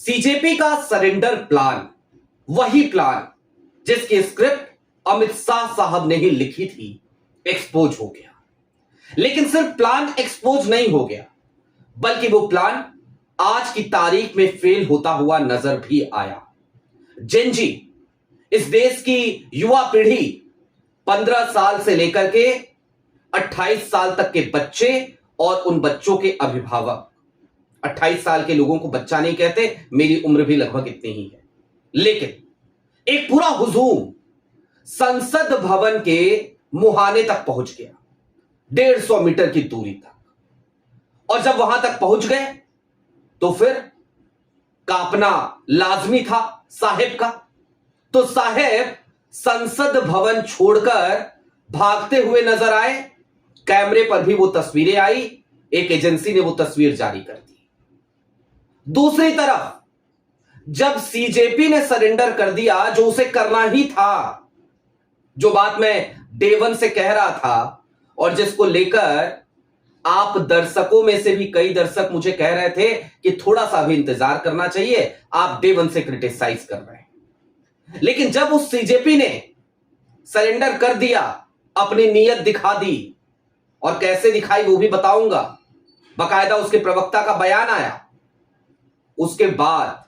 CJP का surrender plan, वही plan जिसकी स्क्रिप्ट अमित शाह साहब ने ही लिखी थी, एक्सपोज हो गया। लेकिन सिर्फ प्लान एक्सपोज नहीं हो गया, बल्कि वो प्लान आज की तारीख में फेल होता हुआ नजर भी आया। जेनजी, इस देश की युवा पीढ़ी, 15 साल से लेकर के 28 साल तक के बच्चे और उन बच्चों के अभिभावक, 28 साल के लोगों को बच्चा नहीं कहते, मेरी उम्र भी लगभग इतनी ही है, लेकिन एक पूरा हुजूम संसद भवन के मुहाने तक पहुंच गया, 150 मीटर की दूरी तक। और जब वहां तक पहुंच गए तो फिर कांपना लाजमी था साहेब का। तो साहेब संसद भवन छोड़कर भागते हुए नजर आए। कैमरे पर भी वो तस्वीरें आई, एक एजेंसी ने वो तस्वीर जारी कर दी। दूसरी तरफ जब सीजेपी ने सरेंडर कर दिया, जो उसे करना ही था, जो बात मैं डे वन से कह रहा था और जिसको लेकर आप दर्शकों में से भी कई दर्शक मुझे कह रहे थे कि थोड़ा सा भी इंतजार करना चाहिए, आप डे वन से क्रिटिसाइज कर रहे हैं। लेकिन जब उस सीजेपी ने सरेंडर कर दिया, अपनी नीयत दिखा दी, और कैसे दिखाई वो भी बताऊंगा, बाकायदा उसके प्रवक्ता का बयान आया। उसके बाद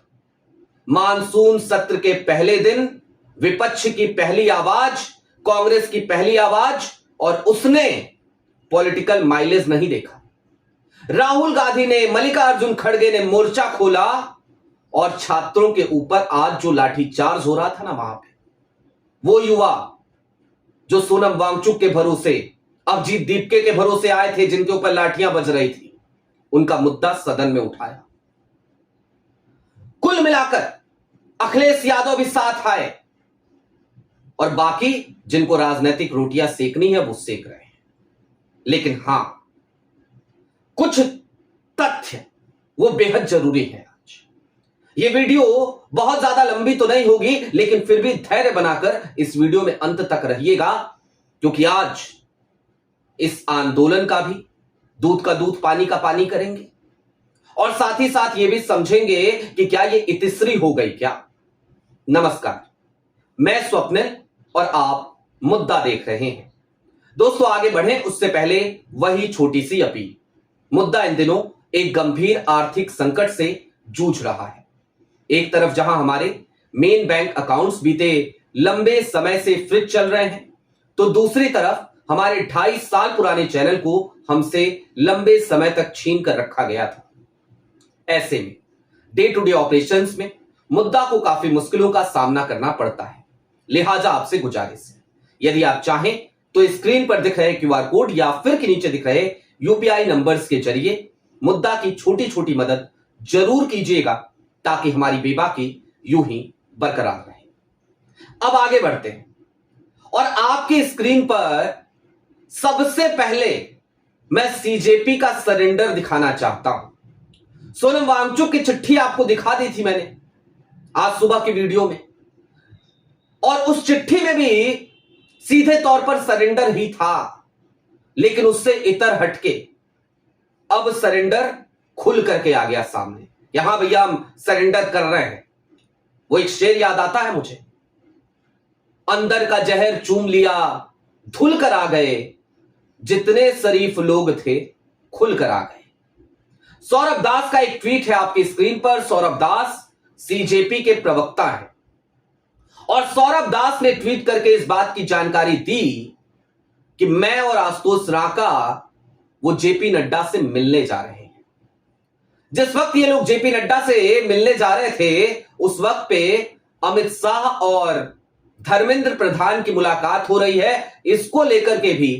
मानसून सत्र के पहले दिन विपक्ष की पहली आवाज, कांग्रेस की पहली आवाज, और उसने पॉलिटिकल माइलेज नहीं देखा। राहुल गांधी ने, मल्लिकार्जुन खड़गे ने मोर्चा खोला और छात्रों के ऊपर आज जो लाठीचार्ज हो रहा था ना, वहां पे वो युवा जो सोनम वांगचुक के भरोसे, अभिजीत दीपके के भरोसे आए थे, जिनके ऊपर लाठियां बज रही थी, उनका मुद्दा सदन में उठाया। कुल मिलाकर अखिलेश यादव भी साथ आए और बाकी जिनको राजनीतिक रोटियां सेकनी है वो सेक रहे हैं। लेकिन हां, कुछ तथ्य वो बेहद जरूरी है। आज ये वीडियो बहुत ज्यादा लंबी तो नहीं होगी, लेकिन फिर भी धैर्य बनाकर इस वीडियो में अंत तक रहिएगा, क्योंकि आज इस आंदोलन का भी दूध का दूध पानी का पानी करेंगे और साथ ही साथ ये भी समझेंगे कि क्या ये इतिश्री हो गई क्या। नमस्कार, मैं स्वप्निल और आप मुद्दा देख रहे हैं। दोस्तों, आगे बढ़ें उससे पहले वही छोटी सी अपील। मुद्दा इन दिनों एक गंभीर आर्थिक संकट से जूझ रहा है। एक तरफ जहां हमारे मेन बैंक अकाउंट्स बीते लंबे समय से फ्रीज चल रहे हैं, तो दूसरी तरफ हमारे 2.5 साल पुराने चैनल को हमसे लंबे समय तक छीन कर रखा गया था। ऐसे में डे टू डे ऑपरेशंस में मुद्दा को काफी मुश्किलों का सामना करना पड़ता है। लिहाजा आपसे गुजारिश है, यदि आप चाहें तो स्क्रीन पर दिख रहे क्यूआर कोड या फिर के नीचे दिख रहे यूपीआई नंबर्स के जरिए मुद्दा की छोटी छोटी मदद जरूर कीजिएगा, ताकि हमारी बेबाकी यूं ही बरकरार रहे। अब आगे बढ़ते हैं और आपकी स्क्रीन पर सबसे पहले मैं सीजेपी का सरेंडर दिखाना चाहता हूं। सोनम वांगचुक की चिट्ठी आपको दिखा दी थी मैंने आज सुबह की वीडियो में, और उस चिट्ठी में भी सीधे तौर पर सरेंडर ही था, लेकिन उससे इतर हटके अब सरेंडर खुल करके आ गया सामने। यहां भैया हम सरेंडर कर रहे हैं। वो एक शेर याद आता है मुझे, अंदर का जहर चूम लिया, धुल कर आ गए, जितने शरीफ लोग थे खुल कर आ गए। सौरभ दास का एक ट्वीट है आपकी स्क्रीन पर। सौरभ दास सीजेपी के प्रवक्ता हैं और सौरभ दास ने ट्वीट करके इस बात की जानकारी दी कि मैं और आशुतोष राका वो जेपी नड्डा से मिलने जा रहे हैं। जिस वक्त ये लोग जेपी नड्डा से मिलने जा रहे थे, उस वक्त पे अमित शाह और धर्मेंद्र प्रधान की मुलाकात हो रही है। इसको लेकर के भी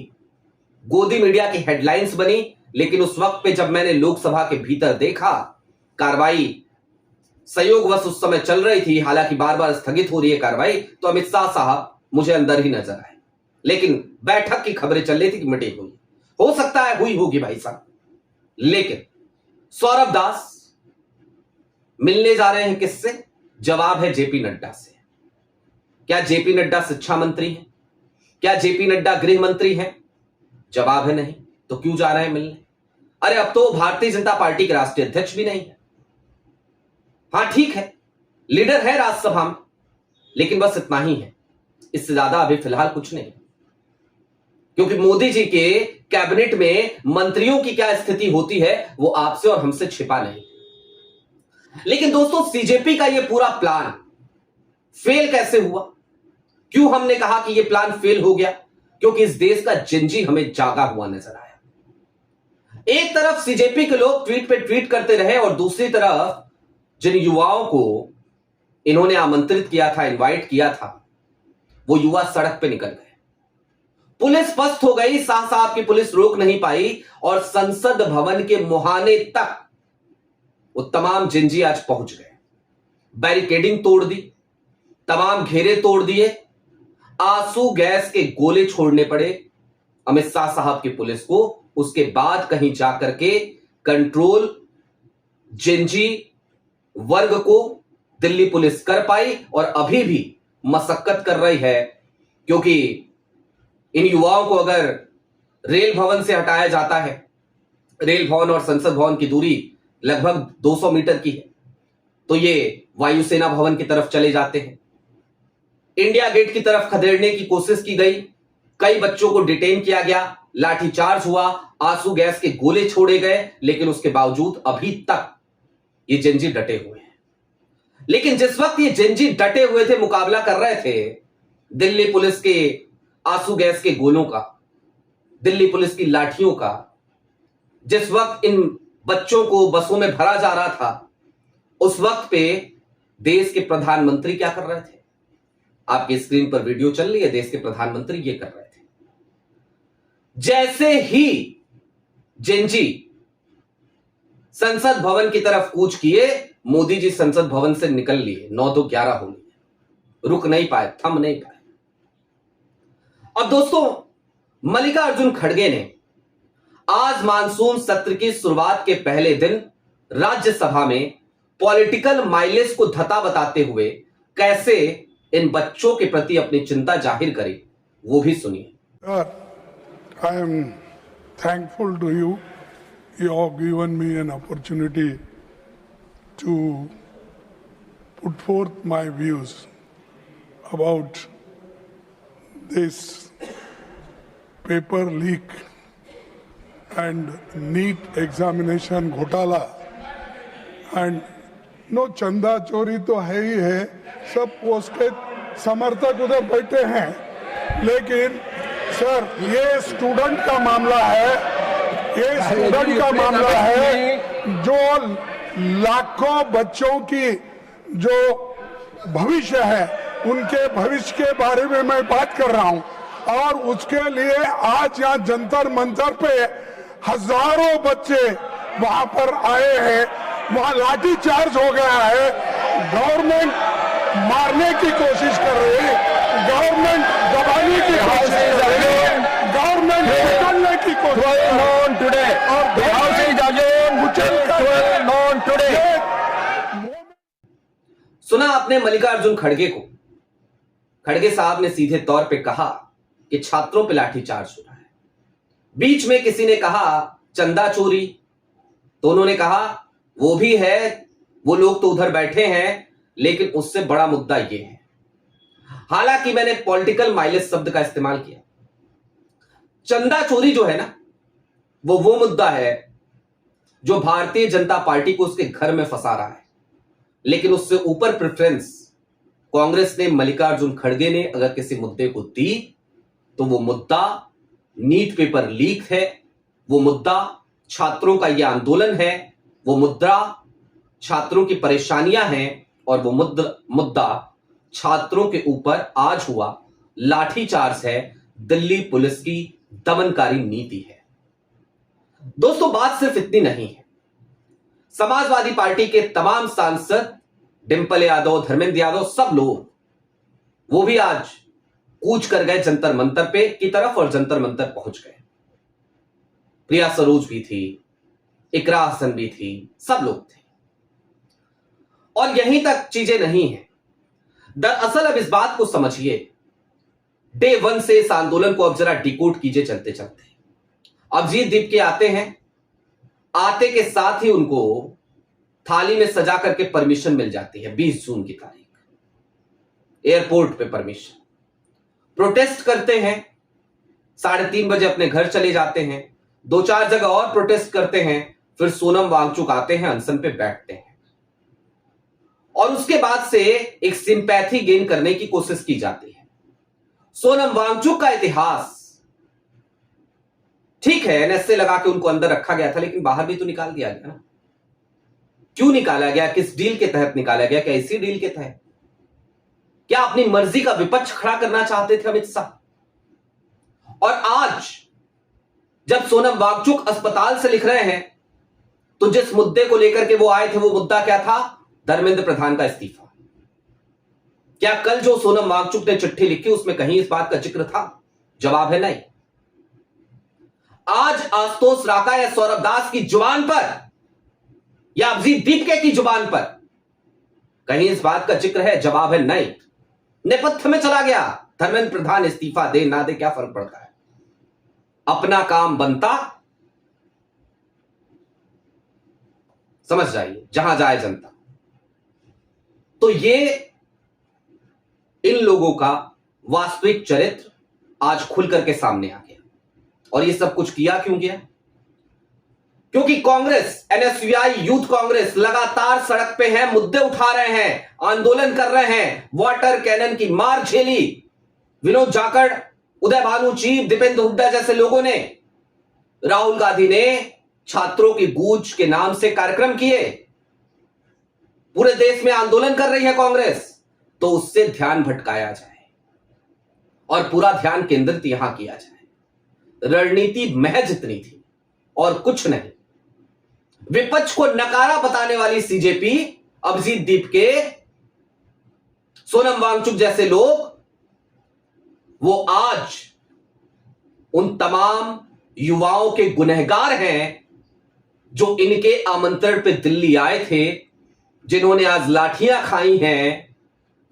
गोदी मीडिया की हेडलाइंस बनी, लेकिन उस वक्त पे जब मैंने लोकसभा के भीतर देखा, कार्रवाई संयोगवश उस समय चल रही थी, हालांकि बार बार स्थगित हो रही है कार्रवाई, तो अमित शाह साहब मुझे अंदर ही नजर आए। लेकिन बैठक की खबरें चल रही थी कि मीटिंग हुई, हो सकता है हुई होगी भाई साहब। लेकिन सौरभ दास मिलने जा रहे हैं किससे? जवाब है जेपी नड्डा से। क्या जेपी नड्डा शिक्षा मंत्री हैं? क्या जेपी नड्डा गृह मंत्री हैं? जवाब है नहीं। तो क्यों जा रहे हैं मिलने? अरे अब तो भारतीय जनता पार्टी के राष्ट्रीय अध्यक्ष भी नहीं है। हां ठीक है, लीडर है राज्यसभा में, लेकिन बस इतना ही है, इससे ज्यादा अभी फिलहाल कुछ नहीं। क्योंकि मोदी जी के कैबिनेट में मंत्रियों की क्या स्थिति होती है वो आपसे और हमसे छिपा नहीं। लेकिन दोस्तों, सीजेपी का ये पूरा प्लान फेल कैसे हुआ? क्यों हमने कहा कि ये प्लान फेल हो गया? क्योंकि इस देश का जिंजी हमें जागा हुआ नजर आया। एक तरफ सीजेपी के लोग ट्वीट पे ट्वीट करते रहे और दूसरी तरफ जिन युवाओं को इन्होंने आमंत्रित किया था, इनवाइट किया था, वो युवा सड़क पे निकल गए। पुलिस पस्त हो गई, शाह साहब की पुलिस रोक नहीं पाई और संसद भवन के मुहाने तक वो तमाम जिंजी आज पहुंच गए। बैरिकेडिंग तोड़ दी, तमाम घेरे तोड़ दिए, आंसू गैस के गोले छोड़ने पड़े अमित शाह साहब की पुलिस को। उसके बाद कहीं जाकर के कंट्रोल जिंजी वर्ग को दिल्ली पुलिस कर पाई और अभी भी मशक्कत कर रही है, क्योंकि इन युवाओं को अगर रेल भवन से हटाया जाता है, रेल भवन और संसद भवन की दूरी लगभग 200 मीटर की है, तो ये वायुसेना भवन की तरफ चले जाते हैं। इंडिया गेट की तरफ खदेड़ने की कोशिश की गई, कई बच्चों को डिटेन किया गया, लाठीचार्ज हुआ, आंसू गैस के गोले छोड़े गए, लेकिन उसके बावजूद अभी तक ये जिंजी डटे हुए हैं। लेकिन जिस वक्त ये जिंजी डटे हुए थे, मुकाबला कर रहे थे दिल्ली पुलिस के आंसू गैस के गोलों का, दिल्ली पुलिस की लाठियों का, जिस वक्त इन बच्चों को बसों में भरा जा रहा था, उस वक्त पे देश के प्रधानमंत्री क्या कर रहे थे? आपकी स्क्रीन पर वीडियो चल रही है, देश के प्रधानमंत्री ये कर रहे थे। जैसे ही जिंजी संसद भवन की तरफ कूच किए, मोदी जी संसद भवन से निकल लिए। 9 तो 11 हो लिए, रुक नहीं पाए, थम नहीं पाए। और दोस्तों, मल्लिकार्जुन खड़गे ने आज मानसून सत्र की शुरुआत के पहले दिन राज्यसभा में पॉलिटिकल माइलेज को धता बताते हुए कैसे इन बच्चों के प्रति अपनी चिंता जाहिर करी, वो भी सुनिए। I am thankful to you. You have given me an opportunity to put forth my views about this paper leak and NEET examination घोटाला and नो चंदा चोरी तो है ही है, सब उसके समर्थक उधर बैठे हैं, लेकिन सर ये स्टूडेंट का मामला है, ये स्टूडेंट का मामला है जो लाखों बच्चों की जो भविष्य है, उनके भविष्य के बारे में मैं बात कर रहा हूं। और उसके लिए आज यहाँ जंतर मंतर पे हजारों बच्चे वहां पर आए हैं, वहां लाठी चार्ज हो गया है, गवर्नमेंट मारने की कोशिश कर रही है, गवर्नमेंट दबाने की कोशिश कर रही है, गवर्नमेंट निकलने की कोशिश कर रही है और सुना आपने मल्लिकार्जुन खड़गे को। खड़गे साहब ने सीधे तौर पे कहा कि छात्रों पे लाठीचार्ज हो रहा है। बीच में किसी ने कहा चंदा चोरी, तो उन्होंने कहा वो भी है, वो लोग तो उधर बैठे हैं, लेकिन उससे बड़ा मुद्दा ये है। हालांकि मैंने पॉलिटिकल माइलेज शब्द का इस्तेमाल किया। चंदा चोरी जो है ना, वो मुद्दा है जो भारतीय जनता पार्टी को उसके घर में फंसा रहा है। लेकिन उससे ऊपर प्रेफरेंस कांग्रेस ने, मल्लिकार्जुन खड़गे ने अगर किसी मुद्दे को दी, तो वो मुद्दा नीट पेपर लीक है, वो मुद्दा छात्रों का यह आंदोलन है, वो मुद्दा छात्रों की परेशानियां हैं, और वो मुद्दा छात्रों के ऊपर आज हुआ लाठीचार्ज है, दिल्ली पुलिस की दमनकारी नीति है। दोस्तों, बात सिर्फ इतनी नहीं है। समाजवादी पार्टी के तमाम सांसद, डिंपल यादव, धर्मेंद्र यादव, सब लोग वो भी आज कूच कर गए जंतर मंतर पे की तरफ और जंतर मंतर पहुंच गए। प्रिया सरोज भी थी, इकरा हसन भी थी, सब लोग थे। और यहीं तक चीजें नहीं है। दरअसल अब इस बात को समझिए, डे 1 से इस आंदोलन को अब जरा डिकोड कीजिए चलते चलते। अभिजीत दीप के आते हैं, आते के साथ ही उनको थाली में सजा करके परमिशन मिल जाती है 20 जून की तारीख, एयरपोर्ट पे परमिशन। प्रोटेस्ट करते हैं, 3:30 बजे अपने घर चले जाते हैं, 2-4 जगह और प्रोटेस्ट करते हैं, फिर सोनम वांगचुक आते हैं, अनशन पे बैठते हैं और उसके बाद से एक सिंपैथी गेन करने की कोशिश की जाती है। सोनम वांगचुक का इतिहास ठीक है, एनएसए लगा के उनको अंदर रखा गया था, लेकिन बाहर भी तो निकाल दिया गया ना। क्यों निकाला गया? किस डील के तहत निकाला गया? क्या इसी डील के तहत? क्या अपनी मर्जी का विपक्ष खड़ा करना चाहते थे अमित शाह? और आज जब सोनम वांगचुक अस्पताल से लिख रहे हैं तो जिस मुद्दे को लेकर के वो आए थे, वो मुद्दा क्या था? धर्मेंद्र प्रधान का इस्तीफा। क्या कल जो सोनम वांगचुक ने चिट्ठी लिखी उसमें कहीं इस बात का जिक्र था? जवाब है नहीं। आज आशुतोष राका या सौरभ दास की जुबान पर या अभिजीत दीपके की जुबान पर कहीं इस बात का जिक्र है? जवाब है नहीं। नेपथ्य में चला गया। धर्मेंद्र प्रधान इस्तीफा दे ना दे क्या फर्क पड़ता है, अपना काम बनता, समझ जाइए, जहां जाए जनता। तो ये इन लोगों का वास्तविक चरित्र आज खुल करके सामने आ गया। और ये सब कुछ किया क्यों गया? क्योंकि कांग्रेस, एनएसयूआई, यूथ कांग्रेस लगातार सड़क पे है, मुद्दे उठा रहे हैं, आंदोलन कर रहे हैं, वाटर कैनन की मार झेली। विनोद जाखड़, उदय भानु चीफ, दीपेंद्र हुड्डा जैसे लोगों ने, राहुल गांधी ने छात्रों की गूंज के नाम से कार्यक्रम किए। पूरे देश में आंदोलन कर रही है कांग्रेस, तो उससे ध्यान भटकाया जाए और पूरा ध्यान केंद्रित यहां किया जाए। रणनीति महज इतनी थी और कुछ नहीं। विपक्ष को नकारा बताने वाली सीजेपी, अभिजीत दीपके, सोनम वांगचुक जैसे लोग, वो आज उन तमाम युवाओं के गुनहगार हैं जो इनके आमंत्रण पे दिल्ली आए थे, जिन्होंने आज लाठियां खाई हैं,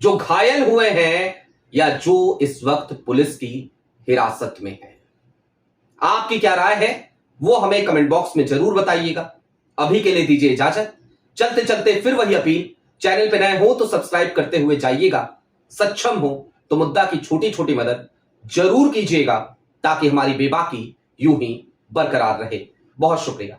जो घायल हुए हैं या जो इस वक्त पुलिस की हिरासत में है। आपकी क्या राय है वो हमें कमेंट बॉक्स में जरूर बताइएगा। अभी के लिए दीजिए इजाजत। चलते चलते फिर वही अपील, चैनल पे नए हो तो सब्सक्राइब करते हुए जाइएगा, सक्षम हो तो मुद्दा की छोटी छोटी मदद जरूर कीजिएगा ताकि हमारी बेबाकी यूं ही बरकरार रहे। बहुत शुक्रिया।